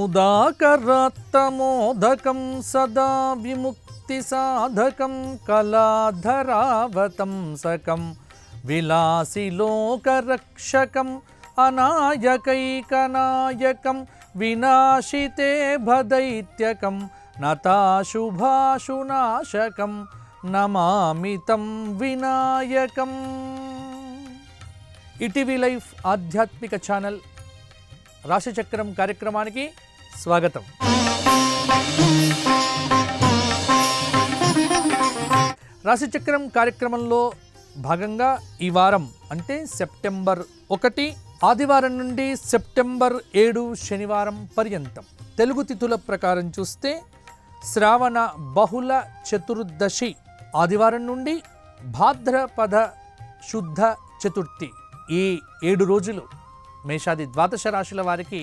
ముదాకరాత్తమోదకం సదా విముక్తి సాధకం కళాధరావతంసకం విలాసిలోకరక్షకం అనాయకైకనాయకం వినాశితే భదైత్యకం నతాశుభాశునాశకం నమామితం Vinayakam. ETV life ఆధ్యాత్మిక ఛానల్ రాశిచక్రం కార్యక్రమానికి స్వాగతం. రాశిచక్రం కార్యక్రమంలో భాగంగా ఈ వారం అంటే సెప్టెంబర్ 1 ఆదివారం నుండి సెప్టెంబర్ 7 శనివారం పర్యంతం తెలుగు తిథుల ప్రకారం చూస్తే శ్రావణ బహుళ చతుర్దశి ఆదివారం నుండి భాద్రపద శుద్ధ చతుర్థి ఈ 7 రోజులు మేషాది ద్వాదశ రాశుల వారికి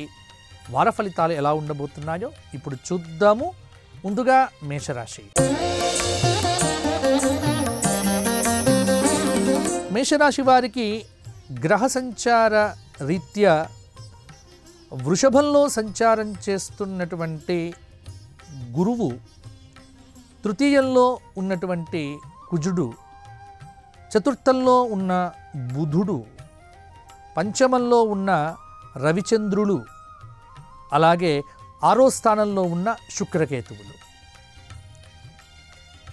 వార ఫలితాలు ఎలా ఉండబోతున్నాయో ఇప్పుడు చూద్దాము. ముందుగా మేషరాశి. మేషరాశి వారికి గ్రహ సంచార రీత్యా వృషభంలో సంచారం చేస్తున్నటువంటి గురువు, తృతీయంలో ఉన్నటువంటి కుజుడు, చతుర్థంలో ఉన్న బుధుడు, పంచమంలో ఉన్న రవిచంద్రులు, అలాగే 6వ స్థానంలో ఉన్న శుక్రకేతువులు.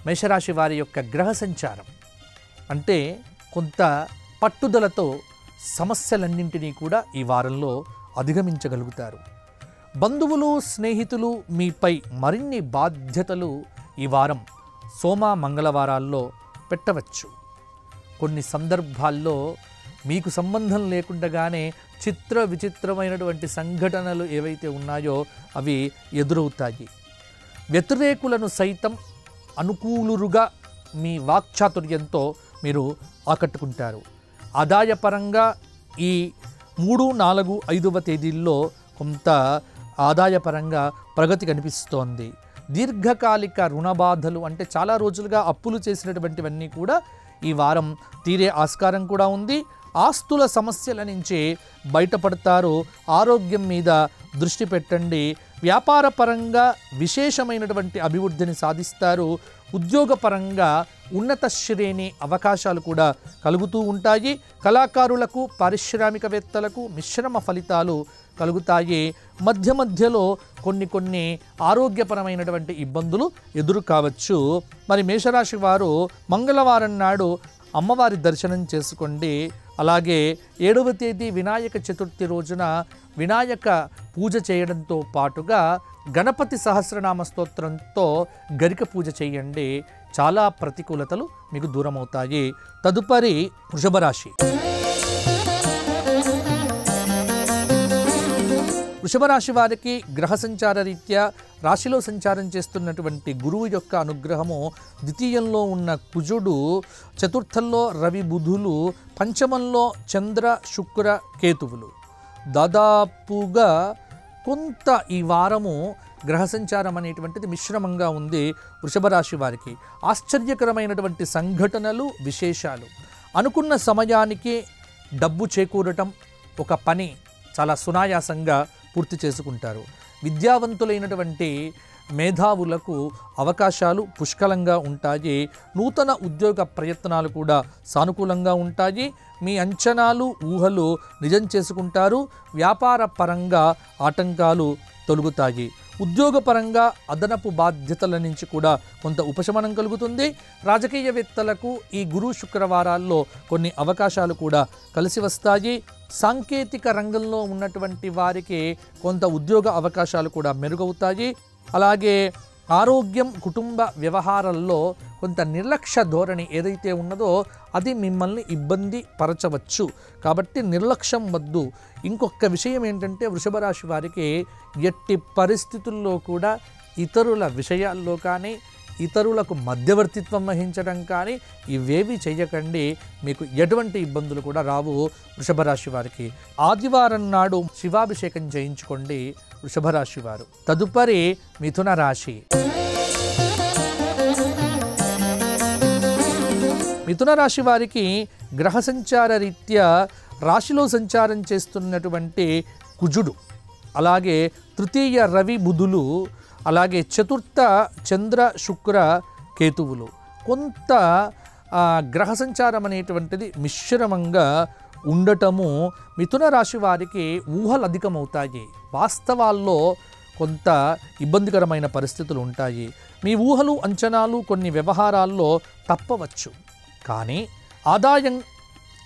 మేషరాశి వారి యొక్క గ్రహ సంచారం అంటే కొంత పట్టుదలతో సమస్యలన్నింటినీ కూడా ఈ వారంలో అధిగమించగలుగుతారు. బంధువులు, స్నేహితులు మీపై మరిన్ని బాధ్యతలు ఈ వారం సోమ మంగళవారాల్లో పెట్టవచ్చు. కొన్ని సందర్భాల్లో మీకు సంబంధం లేకుండానే చిత్ర విచిత్రమైనటువంటి సంఘటనలు ఏవైతే ఉన్నాయో అవి ఎదురవుతాయి. వ్యతిరేకులను సైతం అనుకూలురుగా మీ వాక్చాతుర్యంతో మీరు ఆకట్టుకుంటారు. ఆదాయపరంగా ఈ 3, 4, 5వ తేదీల్లో కొంత ఆదాయపరంగా ప్రగతి కనిపిస్తోంది. దీర్ఘకాలిక రుణబాధలు అంటే చాలా రోజులుగా అప్పులు చేసినటువంటివన్నీ కూడా ఈ వారం తీరే ఆస్కారం కూడా ఉంది. ఆస్తుల సమస్యల నుంచి బయటపడతారు. ఆరోగ్యం మీద దృష్టి పెట్టండి. వ్యాపార పరంగా విశేషమైనటువంటి అభివృద్ధిని సాధిస్తారు. ఉద్యోగపరంగా ఉన్నత శ్రేణి అవకాశాలు కూడా కలుగుతూ ఉంటాయి. కళాకారులకు, పారిశ్రామికవేత్తలకు మిశ్రమ ఫలితాలు కలుగుతాయి. మధ్య మధ్యలో కొన్ని ఆరోగ్యపరమైనటువంటి ఇబ్బందులు ఎదురు కావచ్చు. మరి మేషరాశి వారు మంగళవారం నాడు అమ్మవారి దర్శనం చేసుకోండి. అలాగే 7వ తేదీ వినాయక చతుర్థి రోజున వినాయక పూజ చేయడంతో పాటుగా గణపతి సహస్రనామ స్తోత్రంతో గరిక పూజ చేయండి. చాలా ప్రతికూలతలు మీకు దూరమవుతాయి. తదుపరి వృషభ రాశి. వృషభ రాశి వారికి గ్రహ సంచార రీత్యా రాశిలో సంచారం చేస్తున్నటువంటి గురువు యొక్క అనుగ్రహము, ద్వితీయంలో ఉన్న కుజుడు, చతుర్థంలో రవి బుధులు, పంచమంలో చంద్ర శుక్ర కేతువులు. దాదాపుగా కొంత ఈ వారము గ్రహ సంచారం అనేటువంటిది మిశ్రమంగా ఉంది. వృషభ రాశి వారికి ఆశ్చర్యకరమైనటువంటి సంఘటనలు, విశేషాలు, అనుకున్న సమయానికి డబ్బు చేకూరటం, ఒక పని చాలా సునాయాసంగా పూర్తి చేసుకుంటారు. విద్యావంతులైనటువంటి మేధావులకు అవకాశాలు పుష్కలంగా ఉంటాయి. నూతన ఉద్యోగ ప్రయత్నాలు కూడా సానుకూలంగా ఉంటాయి. మీ అంచనాలు, ఊహలు నిజం చేసుకుంటారు. వ్యాపార పరంగా ఆటంకాలు తొలగుతాయి. ఉద్యోగపరంగా అదనపు బాధ్యతల నుంచి కూడా కొంత ఉపశమనం కలుగుతుంది. రాజకీయవేత్తలకు ఈ గురు శుక్రవారాల్లో కొన్ని అవకాశాలు కూడా కలిసి వస్తాయి. సాంకేతిక రంగంలో ఉన్నటువంటి వారికి కొంత ఉద్యోగ అవకాశాలు కూడా మెరుగవుతాయి. అలాగే ఆరోగ్యం, కుటుంబ వ్యవహారాల్లో కొంత నిర్లక్ష్య ధోరణి ఏదైతే ఉన్నదో అది మిమ్మల్ని ఇబ్బంది పరచవచ్చు. కాబట్టి నిర్లక్ష్యం వద్దు. ఇంకొక విషయం ఏంటంటే వృషభ రాశి వారికి ఎట్టి పరిస్థితుల్లో కూడా ఇతరుల విషయాల్లో కానీ, ఇతరులకు మధ్యవర్తిత్వం వహించడం కానీ ఇవేవి చేయకండి. మీకు ఎటువంటి ఇబ్బందులు కూడా రావు. వృషభ రాశి వారికి ఆదివారం నాడు శివాభిషేకం చేయించుకోండి వృషభ రాశి వారు. తదుపరి మిథున రాశి. మిథున రాశి వారికి గ్రహ సంచార రీత్యా రాశిలో సంచారం చేస్తున్నటువంటి కుజుడు అలాగే తృతీయ రవి బుధులు, అలాగే చతుర్థ చంద్ర శుక్ర కేతువులు. కొంత గ్రహ సంచారం అనేటువంటిది మిశ్రమంగా ఉండటము మిథున రాశి వారికి ఊహలు అధికమవుతాయి. వాస్తవాల్లో కొంత ఇబ్బందికరమైన పరిస్థితులు ఉంటాయి. మీ ఊహలు అంచనాలు కొన్ని వ్యవహారాల్లో తప్పవచ్చు, కానీ ఆదాయం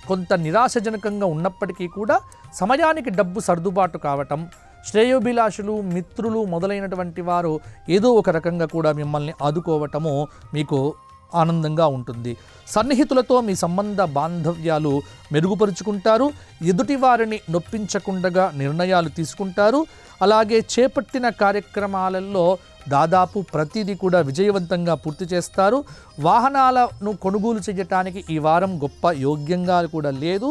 కొంత నిరాశజనకంగా ఉన్నప్పటికీ కూడా సమయానికి డబ్బు సర్దుబాటు కావటం, శ్రేయోభిలాషులు మిత్రులు మొదలైనటువంటి వారు ఏదో ఒక రకంగా కూడా మిమ్మల్ని ఆదుకోవటము మీకు ఆనందంగా ఉంటుంది. సన్నిహితులతో మీ సంబంధ బాంధవ్యాలు మెరుగుపరుచుకుంటారు. ఎదుటి వారిని నొప్పించకుండా నిర్ణయాలు తీసుకుంటారు. అలాగే చేపట్టిన కార్యక్రమాలలో దాదాపు ప్రతిదీ కూడా విజయవంతంగా పూర్తి చేస్తారు. వాహనాలను కొనుగోలు చేయటానికి ఈ వారం గొప్ప యోగ్యంగా కూడా లేదు.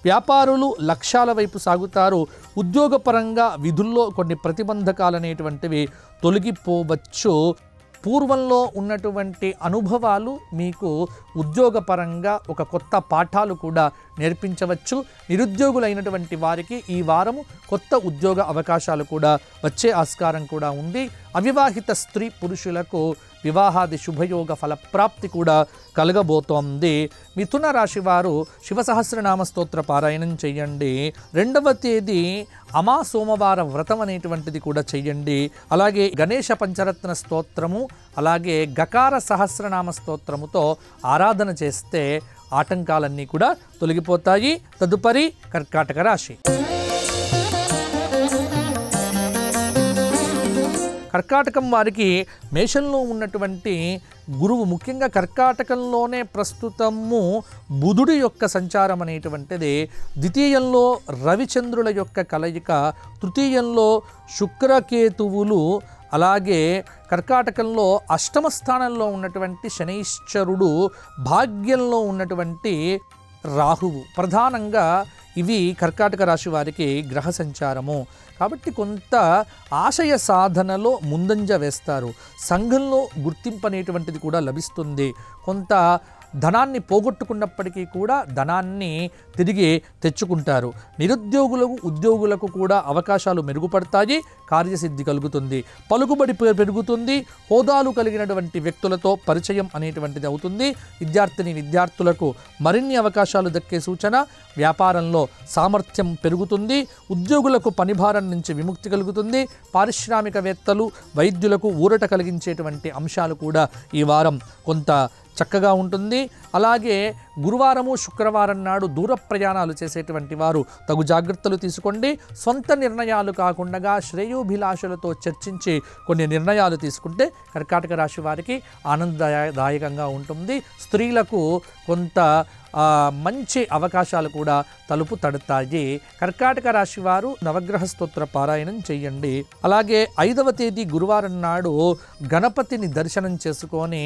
వ్యాపారులు లక్ష్యాల వైపు సాగుతారు. ఉద్యోగపరంగా విధుల్లో కొన్ని ప్రతిబంధకాలు అనేటువంటివి తొలగిపోవచ్చు. పూర్వంలో ఉన్నటువంటి అనుభవాలు మీకు ఉద్యోగపరంగా ఒక కొత్త పాఠాలు కూడా నేర్పించవచ్చు. నిరుద్యోగులైనటువంటి వారికి ఈ వారము కొత్త ఉద్యోగ అవకాశాలు కూడా వచ్చే ఆస్కారం కూడా ఉంది. అవివాహిత స్త్రీ పురుషులకు వివాహాది శుభయోగ ఫలప్రాప్తి కూడా కలగబోతోంది. మిథున రాశి వారు శివ సహస్రనామ స్తోత్ర పారాయణం చేయండి. 2వ తేదీ అమా సోమవార వ్రతం అనేటువంటిది కూడా చెయ్యండి. అలాగే గణేష పంచరత్న స్తోత్రము, అలాగే గకార సహస్రనామ స్తోత్రముతో ఆరాధన చేస్తే ఆటంకాలన్నీ కూడా తొలగిపోతాయి. తదుపరి కర్కాటక రాశి. కర్కాటకం వారికి మేషంలో ఉన్నటువంటి గురువు, ముఖ్యంగా కర్కాటకంలోనే ప్రస్తుతము బుధుడి యొక్క సంచారం అనేటువంటిది, ద్వితీయంలో రవిచంద్రుల యొక్క కలయిక, తృతీయంలో శుక్రకేతువులు, అలాగే కర్కాటకంలో అష్టమ స్థానంలో ఉన్నటువంటి శనైశ్చరుడు, భాగ్యంలో ఉన్నటువంటి రాహువు. ప్రధానంగా ఇవి కర్కాటక రాశి వారికి గ్రహ సంచారము. కాబట్టి కొంత ఆశయ సాధనలో ముందంజ వేస్తారు. సంఘంలో గుర్తింపు అనేటువంటిది కూడా లభిస్తుంది. కొంత ధనాన్ని కూడా ధనాన్ని తిరిగి తెచ్చుకుంటారు. నిరుద్యోగులకు ఉద్యోగులకు కూడా అవకాశాలు మెరుగుపడతాయి. కార్యసిద్ధి కలుగుతుంది. పలుకుబడి పెరుగుతుంది. హోదాలు కలిగినటువంటి వ్యక్తులతో పరిచయం అనేటువంటిది అవుతుంది. విద్యార్థులకు మరిన్ని అవకాశాలు దక్కే సూచన. వ్యాపారంలో సామర్థ్యం పెరుగుతుంది. ఉద్యోగులకు పనిభారం నుంచి విముక్తి కలుగుతుంది. పారిశ్రామికవేత్తలు వైద్యులకు ఊరట కలిగించేటువంటి అంశాలు కూడా ఈ వారం కొంత చక్కగా ఉంటుంది. అలాగే గురువారము శుక్రవారం నాడు దూర ప్రయాణాలు చేసేటువంటి వారు తగు జాగ్రత్తలు తీసుకోండి. సొంత నిర్ణయాలు కాకుండా శ్రేయోభిలాషులతో చర్చించి కొన్ని నిర్ణయాలు తీసుకుంటే కర్కాటక రాశి వారికి ఆనందదాయకంగా ఉంటుంది. స్త్రీలకు కొంత మంచి అవకాశాలు కూడా తలుపు తడతాయి. కర్కాటక రాశి వారు నవగ్రహ స్తోత్ర పారాయణం చేయండి. అలాగే 5వ తేదీ గురువారం నాడు గణపతిని దర్శనం చేసుకొని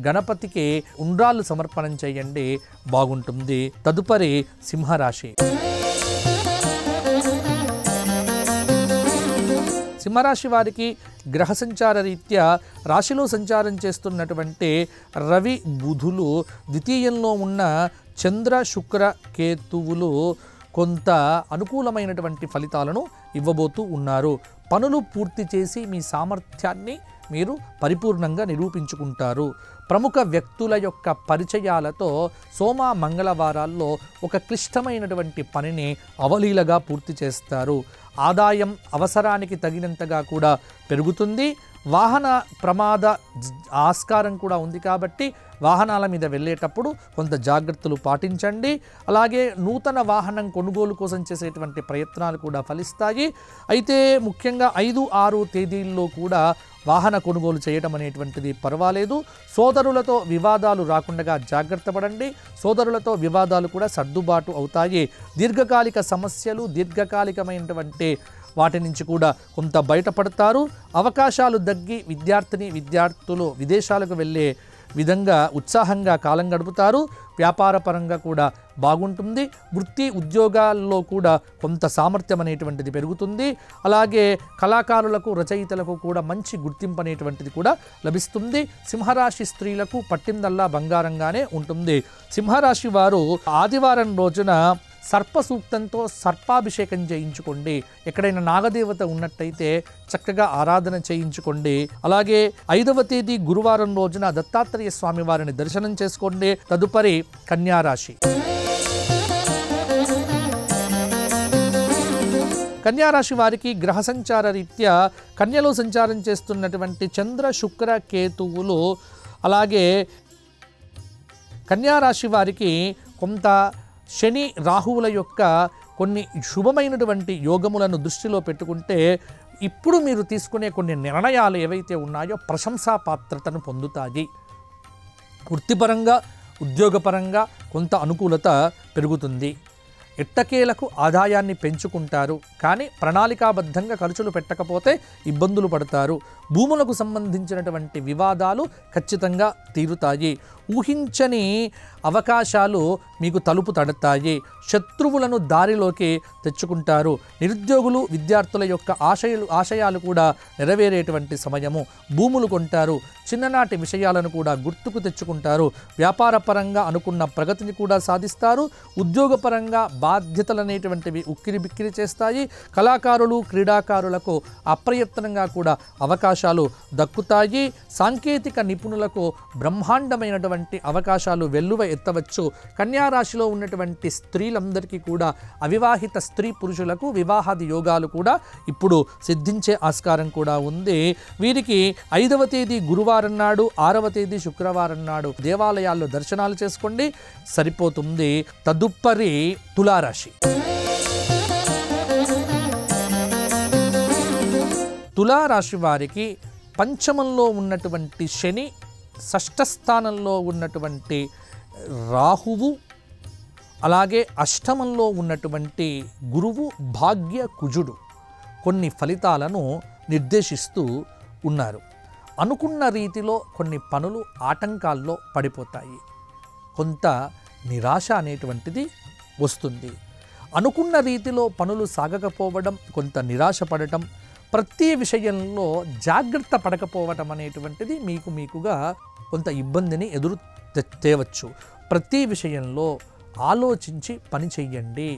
గణపతికి ఉండ్రాళ్ళు సమర్పణం చేయండి, బాగుంటుంది. తదుపరి సింహరాశి. సింహరాశి వారికి గ్రహ సంచార రీత్యా రాశిలో సంచారం చేస్తున్నటువంటి రవి బుధులు, ద్వితీయంలో ఉన్న చంద్ర శుక్ర కేతువులు కొంత అనుకూలమైనటువంటి ఫలితాలను ఇవ్వబోతూ ఉన్నారు. పనులు పూర్తి చేసి మీ సామర్థ్యాన్ని మీరు పరిపూర్ణంగా నిరూపించుకుంటారు. ప్రముఖ వ్యక్తుల యొక్క పరిచయాలతో సోమ మంగళవారాల్లో ఒక క్లిష్టమైనటువంటి పనిని అవలీలగా పూర్తి చేస్తారు. ఆదాయం అవసరానికి తగినంతగా కూడా పెరుగుతుంది. వాహన ప్రమాద ఆస్కారం కూడా ఉంది కాబట్టి వాహనాల మీద వెళ్ళేటప్పుడు కొంత జాగ్రత్తలు పాటించండి. అలాగే నూతన వాహనం కొనుగోలు కోసం చేసేటువంటి ప్రయత్నాలు కూడా ఫలిస్తాయి. అయితే ముఖ్యంగా 5, 6 తేదీల్లో కూడా వాహన కొనుగోలు చేయడం అనేటువంటిది పర్వాలేదు. సోదరులతో వివాదాలు రాకుండా జాగ్రత్త పడండి. సోదరులతో వివాదాలు కూడా సర్దుబాటు అవుతాయి. దీర్ఘకాలిక సమస్యలు, దీర్ఘకాలికమైనటువంటి వాటి నుంచి కూడా కొంత బయటపడతారు. అవకాశాలు తగ్గి విద్యార్థులు విదేశాలకు వెళ్ళే విధంగా ఉత్సాహంగా కాలం గడుపుతారు. వ్యాపార పరంగా కూడా బాగుంటుంది. వృత్తి ఉద్యోగాల్లో కూడా కొంత సామర్థ్యం అనేటువంటిది పెరుగుతుంది. అలాగే కళాకారులకు, రచయితలకు కూడా మంచి గుర్తింపు అనేటువంటిది కూడా లభిస్తుంది. సింహరాశి స్త్రీలకు పట్టిందల్లా బంగారంగానే ఉంటుంది. సింహరాశి వారు ఆదివారం రోజున సర్ప సూక్తంతో సర్పాభిషేకం చేయించుకోండి. ఎక్కడైనా నాగదేవత ఉన్నట్టయితే చక్కగా ఆరాధన చేయించుకోండి. అలాగే 5వ తేదీ గురువారం రోజున దత్తాత్రేయ స్వామి వారిని దర్శనం చేసుకోండి. తదుపరి కన్యారాశి. కన్యారాశి వారికి గ్రహ సంచార రీత్యా కన్యలో సంచారం చేస్తున్నటువంటి చంద్ర శుక్ర కేతువులు, అలాగే కన్యారాశి వారికి కొంత శని రాహువుల యొక్క కొన్ని శుభమైనటువంటి యోగములను దృష్టిలో పెట్టుకుంటే ఇప్పుడు మీరు తీసుకునే కొన్ని నిర్ణయాలు ఏవైతే ఉన్నాయో ప్రశంసా పాత్రతను పొందుతాయి. వృత్తిపరంగా ఉద్యోగపరంగా కొంత అనుకూలత పెరుగుతుంది. ఎట్టకేలకు ఆదాయాన్ని పెంచుకుంటారు, కానీ ప్రణాళికాబద్ధంగా ఖర్చులు పెట్టకపోతే ఇబ్బందులు పడతారు. భూములకు సంబంధించినటువంటి వివాదాలు ఖచ్చితంగా తీరుతాయి. ఊహించని అవకాశాలు మీకు తలుపు తడతాయి. శత్రువులను దారిలోకి తెచ్చుకుంటారు. నిరుద్యోగులు విద్యార్థుల యొక్క ఆశయాలు కూడా నెరవేరేటువంటి సమయము. భూములు కొంటారు. చిన్ననాటి విషయాలను కూడా గుర్తుకు తెచ్చుకుంటారు. వ్యాపారపరంగా అనుకున్న ప్రగతిని కూడా సాధిస్తారు. ఉద్యోగపరంగా బాధ్యతలు అనేటువంటివి ఉక్కిరి బిక్కిరి చేస్తాయి. కళాకారులు క్రీడాకారులకు అప్రయత్నంగా కూడా అవకాశాలు దక్కుతాయి. సాంకేతిక నిపుణులకు బ్రహ్మాండమైనటువంటి అవకాశాలు వెల్లువ ఎత్తవచ్చు. కన్యారాశిలో ఉన్నటువంటి స్త్రీలందరికీ కూడా అవివాహిత స్త్రీ పురుషులకు వివాహాది యోగాలు కూడా ఇప్పుడు సిద్ధించే ఆస్కారం కూడా ఉంది. వీరికి 5వ తేదీ గురువారం నాడు 6వ తేదీ శుక్రవారం నాడు దేవాలయాల్లో దర్శనాలు చేసుకోండి, సరిపోతుంది. తదుపరి తులారాశి. తులారాశి వారికి పంచమంలో ఉన్నటువంటి శని, షష్ఠస్థానంలో ఉన్నటువంటి రాహువు, అలాగే అష్టమంలో ఉన్నటువంటి గురువు భాగ్య కుజుడు కొన్ని ఫలితాలను నిర్దేశిస్తూ ఉన్నారు. అనుకున్న రీతిలో కొన్ని పనులు ఆటంకాల్లో పడిపోతాయి. కొంత నిరాశ అనేటువంటిది వస్తుంది. అనుకున్న రీతిలో పనులు సాగకపోవడం, కొంత నిరాశ పడటం, ప్రతి విషయంలో జాగ్రత్త పడకపోవటం అనేటువంటిది మీకుగా కొంత ఇబ్బందిని ఎదురు తేవచ్చు. ప్రతి విషయంలో ఆలోచించి పని చెయ్యండి.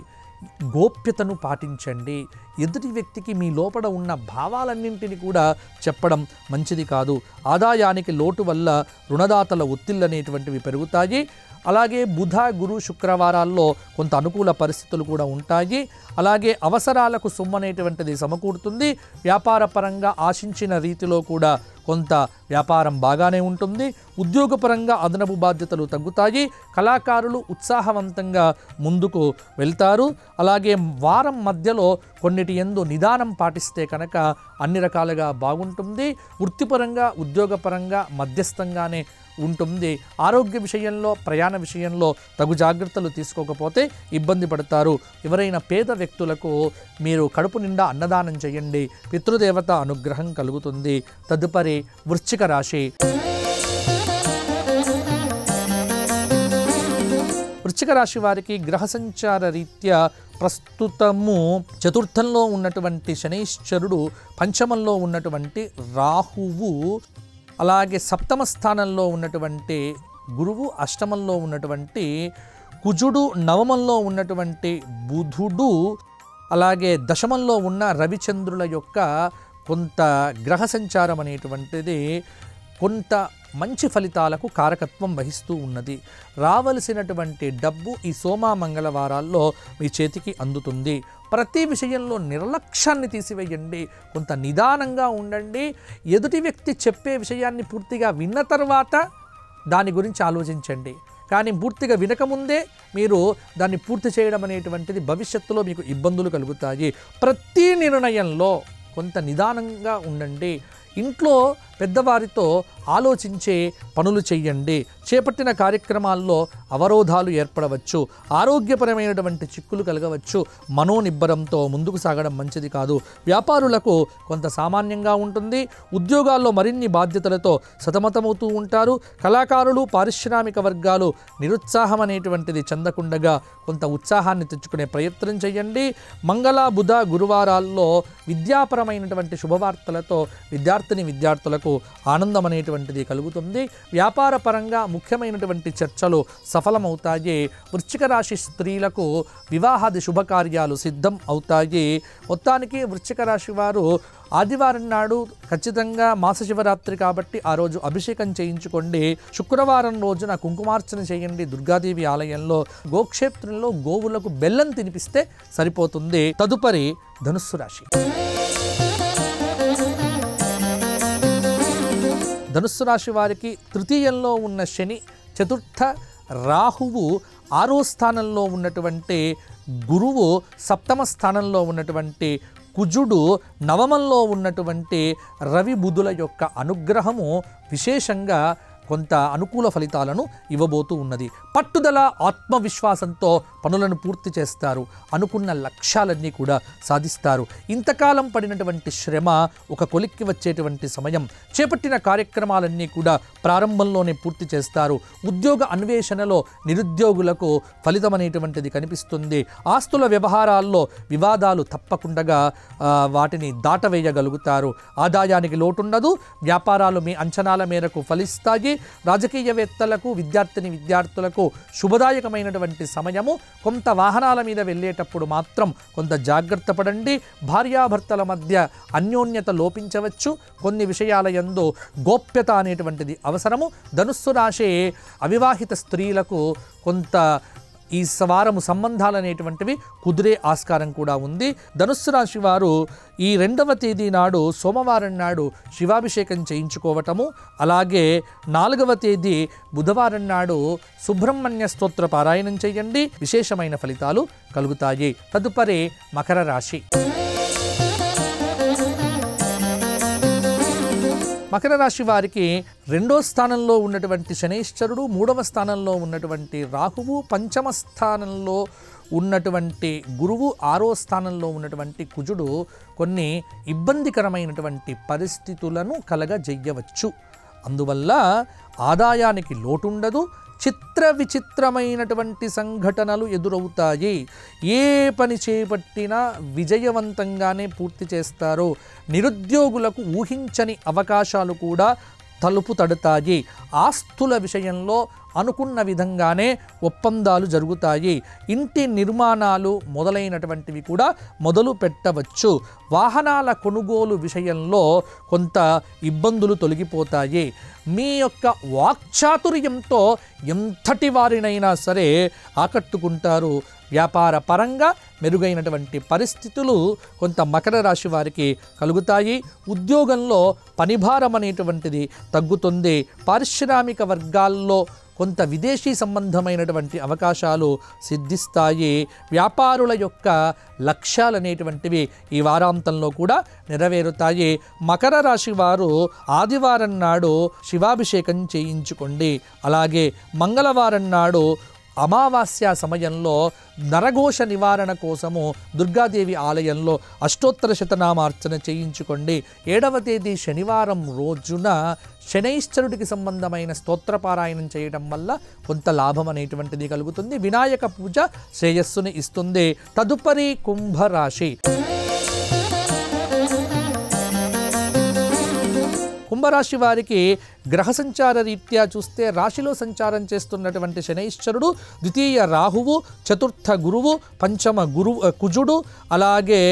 గోప్యతను పాటించండి. ఎదుటి వ్యక్తికి మీ లోపల ఉన్న భావాలన్నింటినీ కూడా చెప్పడం మంచిది కాదు. ఆదాయానికి లోటు వల్ల రుణదాతల ఒత్తిళ్ళు అనేటువంటివి పెరుగుతాయి. అలాగే బుధ గురు శుక్రవారాల్లో కొంత అనుకూల పరిస్థితులు కూడా ఉంటాయి. అలాగే అవసరాలకు సొమ్ము అనేటువంటిది సమకూరుతుంది. వ్యాపారపరంగా ఆశించిన రీతిలో కూడా కొంత వ్యాపారం బాగానే ఉంటుంది. ఉద్యోగపరంగా అదనపు బాధ్యతలు తగ్గుతాయి. కళాకారులు ఉత్సాహవంతంగా ముందుకు వెళ్తారు. అలాగే వారం మధ్యలో కొన్నిటి యందు నిదానం పాటిస్తే కనుక అన్ని రకాలుగా బాగుంటుంది. వృత్తిపరంగా ఉద్యోగపరంగా మధ్యస్థంగానే ఉంటుంది. ఆరోగ్య విషయంలో ప్రయాణ విషయంలో తగు జాగ్రత్తలు తీసుకోకపోతే ఇబ్బంది పడతారు. ఎవరైనా పేద వ్యక్తులకు మీరు కడుపు నిండా అన్నదానం చేయండి. పితృదేవత అనుగ్రహం కలుగుతుంది. తదుపరి వృశ్చిక రాశి. వృశ్చిక రాశి వారికి గ్రహ సంచార రీత్యా ప్రస్తుతము చతుర్థంలో ఉన్నటువంటి శనైశ్చరుడు, పంచమంలో ఉన్నటువంటి రాహువు, అలాగే సప్తమ స్థానంలో ఉన్నటువంటి గురువు, అష్టమంలో ఉన్నటువంటి కుజుడు, నవమంలో ఉన్నటువంటి బుధుడు, అలాగే దశమంలో ఉన్న రవిచంద్రుల యొక్క కొంత గ్రహ సంచారం అనేటువంటిది కొంత మంచి ఫలితాలకు కారకత్వం వహిస్తూ ఉన్నది. రావలసినటువంటి డబ్బు ఈ సోమ మంగళవారాల్లో మీ చేతికి అందుతుంది. ప్రతి విషయంలో నిర్లక్ష్యాన్ని తీసివేయండి. కొంత నిదానంగా ఉండండి. ఎదుటి వ్యక్తి చెప్పే విషయాన్ని పూర్తిగా విన్న తర్వాత దాని గురించి ఆలోచించండి. కానీ పూర్తిగా వినకముందే మీరు దాన్ని పూర్తి చేయడం అనేటువంటిది భవిష్యత్తులో మీకు ఇబ్బందులు కలుగుతాయి. ప్రతి నిర్ణయంలో కొంత నిదానంగా ఉండండి. ఇంట్లో పెద్దవారితో ఆలోచించే పనులు చెయ్యండి. చేపట్టిన కార్యక్రమాల్లో అవరోధాలు ఏర్పడవచ్చు. ఆరోగ్యపరమైనటువంటి చిక్కులు కలగవచ్చు. మనోనిబ్బరంతో ముందుకు సాగడం మంచిది కాదు. వ్యాపారులకు కొంత సామాన్యంగా ఉంటుంది. ఉద్యోగాల్లో మరిన్ని బాధ్యతలతో సతమతమవుతూ ఉంటారు. కళాకారులు, పారిశ్రామిక వర్గాలు నిరుత్సాహం అనేటువంటిది చెందకుండగా కొంత ఉత్సాహాన్ని తెచ్చుకునే ప్రయత్నం చేయండి. మంగళ బుధ గురువారాల్లో విద్యాపరమైనటువంటి శుభవార్తలతో విద్యార్థినులకు స్త్రీలకు ఆనందం అనేటువంటిది కలుగుతుంది. వ్యాపార పరంగా ముఖ్యమైనటువంటి చర్చలు సఫలమవుతాయి. వృశ్చిక రాశి స్త్రీలకు వివాహాది శుభకార్యాలు సిద్ధం అవుతాయి. మొత్తానికి వృశ్చిక రాశి వారు ఆదివారం నాడు ఖచ్చితంగా మాస శివరాత్రి కాబట్టి ఆ రోజు అభిషేకం చేయించుకోండి. శుక్రవారం రోజున కుంకుమార్చన చేయండి దుర్గాదేవి ఆలయంలో. గోక్షేత్రంలో గోవులకు బెల్లం తినిపిస్తే సరిపోతుంది. తదుపరి ధనుస్సు రాశి. ధనుస్సు రాశి వారికి తృతీయంలో ఉన్న శని, చతుర్థ రాహువు, 6వ స్థానంలో ఉన్నటువంటి గురువు, 7వ స్థానంలో ఉన్నటువంటి కుజుడు, 9మంలో ఉన్నటువంటి రవి బుధుల యొక్క అనుగ్రహము విశేషంగా కొంత అనుకూల ఫలితాలను ఇవ్వబోతూ ఉన్నది. పట్టుదల, ఆత్మవిశ్వాసంతో పనులను పూర్తి చేస్తారు. అనుకున్న లక్ష్యాలన్నీ కూడా సాధిస్తారు. ఇంతకాలం పడినటువంటి శ్రమ ఒక కొలిక్కి వచ్చేటువంటి సమయం. చేపట్టిన కార్యక్రమాలన్నీ కూడా ప్రారంభంలోనే పూర్తి చేస్తారు. ఉద్యోగ అన్వేషణలో నిరుద్యోగులకు ఫలితం అనేటువంటిది కనిపిస్తుంది. ఆస్తుల వ్యవహారాల్లో వివాదాలు తప్పకుండా వాటిని దాటవేయగలుగుతారు. ఆదాయానికి లోటుండదు. వ్యాపారాలు మీ అంచనాల మేరకు ఫలిస్తాయి. రాజకీయవేత్తలకు, విద్యార్థులకు శుభదాయకమైనటువంటి సమయము. కొంత వాహనాల మీద వెళ్ళేటప్పుడు మాత్రం కొంత జాగ్రత్త పడండి. భార్యాభర్తల మధ్య అన్యోన్యత లోపించవచ్చు. కొన్ని విషయాల యందు గోప్యత అనేటువంటిది అవసరము. ధనుస్సు రాశి అవివాహిత స్త్రీలకు కొంత ఈ వారము సంబంధాలు అనేటువంటివి కుదిరే ఆస్కారం కూడా ఉంది. ధనుస్సు రాశి వారు ఈ 2వ తేదీ నాడు సోమవారం నాడు శివాభిషేకం చేయించుకోవటము, అలాగే 4వ తేదీ బుధవారం నాడు సుబ్రహ్మణ్య స్తోత్ర పారాయణం చేయండి. విశేషమైన ఫలితాలు కలుగుతాయి. తదుపరి మకర రాశి. మకర రాశి వారికి 2వ స్థానంలో ఉన్నటువంటి శనైశ్వరుడు, 3వ స్థానంలో ఉన్నటువంటి రాహువు, 5మ స్థానంలో ఉన్నటువంటి గురువు, 6వ స్థానంలో ఉన్నటువంటి కుజుడు కొన్ని ఇబ్బందికరమైనటువంటి పరిస్థితులను కలగజేయవచ్చు. అందువల్ల ఆదాయానికి లోటుండదు. చిత్ర విచిత్రమైనటువంటి సంఘటనలు ఎదురవుతాయి. ఏ పని చేపట్టినా విజయవంతంగానే పూర్తి చేస్తారు. నిరుద్యోగులకు ఊహించని అవకాశాలు కూడా తలుపు తడతాయి. ఆస్తుల విషయంలో అనుకున్న విధంగానే ఒప్పందాలు జరుగుతాయి. ఇంటి నిర్మాణాలు మొదలైనటువంటివి కూడా మొదలు పెట్టవచ్చు. వాహనాల కొనుగోలు విషయంలో కొంత ఇబ్బందులు తొలగిపోతాయి. మీ యొక్క వాక్చాతుర్యంతో ఎంతటి వారినైనా సరే ఆకట్టుకుంటారు. వ్యాపార పరంగా మెరుగైనటువంటి పరిస్థితులు కొంత మకర రాశి వారికి కలుగుతాయి. ఉద్యోగంలో పనిభారం అనేటువంటిది తగ్గుతుంది. పారిశ్రామిక వర్గాల్లో కొంత విదేశీ సంబంధమైనటువంటి అవకాశాలు సిద్ధిస్తాయి. వ్యాపారుల యొక్క లక్ష్యాలు అనేటువంటివి ఈ వారాంతంలో కూడా నెరవేరుతాయి. మకర రాశి వారు ఆదివారం నాడు శివాభిషేకం చేయించుకోండి. అలాగే మంగళవారం నాడు అమావాస్య సమయంలో నరఘోష నివారణ కోసము దుర్గాదేవి ఆలయంలో అష్టోత్తర శతనామార్చన చేయించుకోండి. 7వ తేదీ శనివారం రోజున శనైశ్వరుడికి సంబంధమైన స్తోత్రపారాయణం చేయడం వల్ల కొంత లాభం అనేటువంటిది కలుగుతుంది. వినాయక పూజ శ్రేయస్సుని ఇస్తుంది. తదుపరి కుంభరాశి. కుంభరాశి వారికి గ్రహ సంచార రీత్యా చూస్తే రాశిలో సంచారం చేస్తున్నటువంటి శనైశ్వరుడు, 2వ రాహువు, 4థ గురువు, 5మ కుజుడు, అలాగే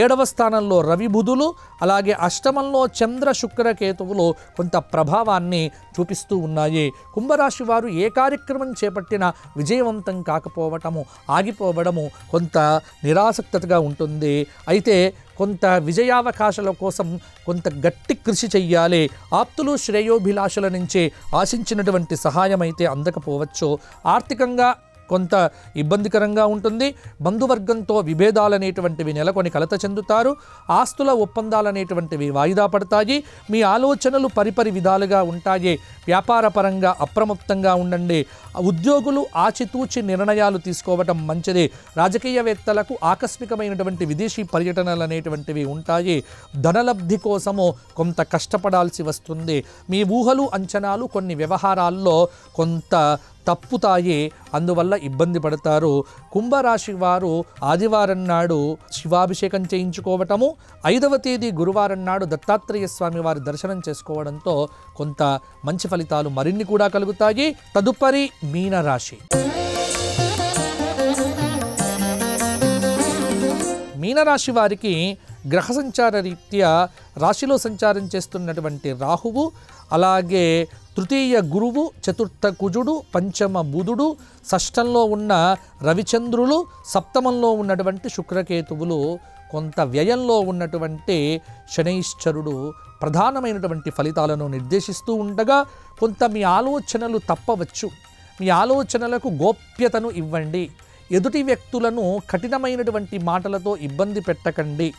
7వ స్థానంలో రవి బుధులు, అలాగే 8మంలో చంద్ర శుక్ర కేతువులు కొంత ప్రభావాన్ని చూపిస్తూ ఉన్నాయి. కుంభరాశి వారు ఏ కార్యక్రమం చేపట్టినా విజయవంతం కాకపోవటము, ఆగిపోవడము కొంత నిరాసక్తగా ఉంటుంది. అయితే కొంత విజయావకాశాల కోసం కొంత గట్టి కృషి చెయ్యాలి. ఆప్తులు, శ్రేయోభిలాషుల నుంచి ఆశించినటువంటి సహాయం అయితే అందకపోవచ్చు. ఆర్థికంగా కొంత ఇబ్బందికరంగా ఉంటుంది. బంధువర్గంతో విభేదాలనేటువంటివి నెలకొని కలత చెందుతారు. ఆస్తుల ఒప్పందాలనేటువంటివి వాయిదా పడతాయి. మీ ఆలోచనలు పరిపరి విధాలుగా ఉంటాయి. వ్యాపార పరంగా అప్రమత్తంగా ఉండండి. ఉద్యోగులు ఆచితూచి నిర్ణయాలు తీసుకోవటం మంచిది. రాజకీయవేత్తలకు ఆకస్మికమైనటువంటి విదేశీ పర్యటనలు అనేటువంటివి ఉంటాయి. ధనలబ్ధి కోసము కొంత కష్టపడాల్సి వస్తుంది. మీ ఊహలు, అంచనాలు కొన్ని వ్యవహారాల్లో కొంత తప్పుతాయి, అందువల్ల ఇబ్బంది పడతారు. కుంభరాశి వారు ఆదివారం నాడు శివాభిషేకం చేయించుకోవటము, 5వ తేదీ గురువారం నాడు దత్తాత్రేయ స్వామి వారి దర్శనం చేసుకోవడంతో కొంత మంచి ఫలితాలు మరిన్ని కూడా కలుగుతాయి. తదుపరి మీనరాశి. మీనరాశి వారికి గ్రహ సంచార రీత్యా రాశిలో సంచారం చేస్తున్నటువంటి రాహువు, అలాగే తృతీయ గురువు, చతుర్థ కుజుడు, పంచమ బుధుడు, షష్టంలో ఉన్న రవిచంద్రులు, సప్తమంలో ఉన్నటువంటి శుక్రకేతువులు, కొంత వ్యయంలో ఉన్నటువంటి శనైశ్చరుడు ప్రధానమైనటువంటి ఫలితాలను నిర్దేశిస్తూ ఉండగా కొంత మీ ఆలోచనలు తప్పవచ్చు. మీ ఆలోచనలకు గోప్యతను ఇవ్వండి. ఎదుటి వ్యక్తులను కఠినమైనటువంటి మాటలతో ఇబ్బంది పెట్టకండి.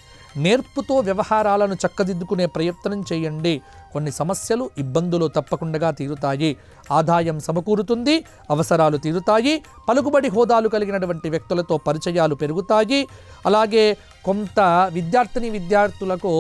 నేర్పుతో వ్యవహారాలను చక్కదిద్దుకునే ప్రయత్నం చేయండి. కొన్ని సమస్యలు, ఇబ్బందులు తప్పకుండా తీరుతాయి. ఆదాయం సమకూరుతుంది, అవసరాలు తీరుతాయి. పలుకుబడి హోదాలు కలిగినటువంటి వ్యక్తులతో పరిచయాలు పెరుగుతాయి. అలాగే కొంత విద్యార్థులకు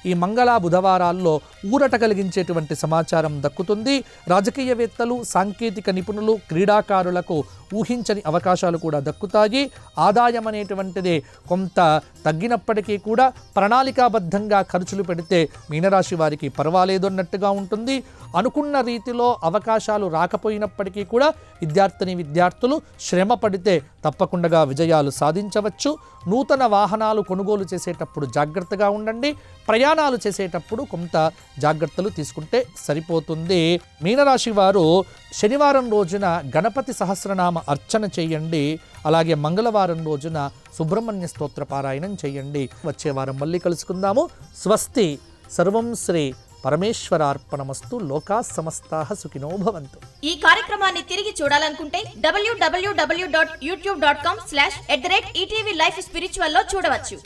ఈ మంగళ బుధవారాల్లో ఊరట కలిగించేటువంటి సమాచారం దక్కుతుంది. రాజకీయవేత్తలు, సాంకేతిక నిపుణులు, క్రీడాకారులకు ఊహించని అవకాశాలు కూడా దక్కుతాయి. ఆదాయం అనేటువంటిది కొంత తగ్గినప్పటికీ కూడా ప్రణాళికాబద్ధంగా ఖర్చులు పెడితే మీనరాశి వారికి పర్వాలేదు అన్నట్టుగా ఉంటుంది. అనుకున్న రీతిలో అవకాశాలు రాకపోయినప్పటికీ కూడా విద్యార్థులు శ్రమ పడితే తప్పకుండా విజయాలు సాధించవచ్చు. నూతన వాహనాలు కొనుగోలు చేసేటప్పుడు జాగ్రత్తగా ఉండండి. ప్రయాణాలు చేసేటప్పుడు కొంత జాగ్రత్తలు తీసుకుంటే సరిపోతుంది. మీనరాశి వారు శనివారం రోజున గణపతి సహస్రనామ అర్చన చేయండి. అలాగే మంగళవారం రోజున సుబ్రహ్మణ్య స్తోత్ర పారాయణం చేయండి. వచ్చే వారం మళ్ళీ కలుసుకుందాము. స్వస్తి. సర్వం శ్రీ పరమేశ్వరార్పణమస్తు. లోకా సమస్తాః సుఖినో భవంతు. ఈ కార్యక్రమాన్ని తిరిగి చూడాలనుకుంటే www.youtube.com/@ETV Life Spiritual లో చూడవచ్చు.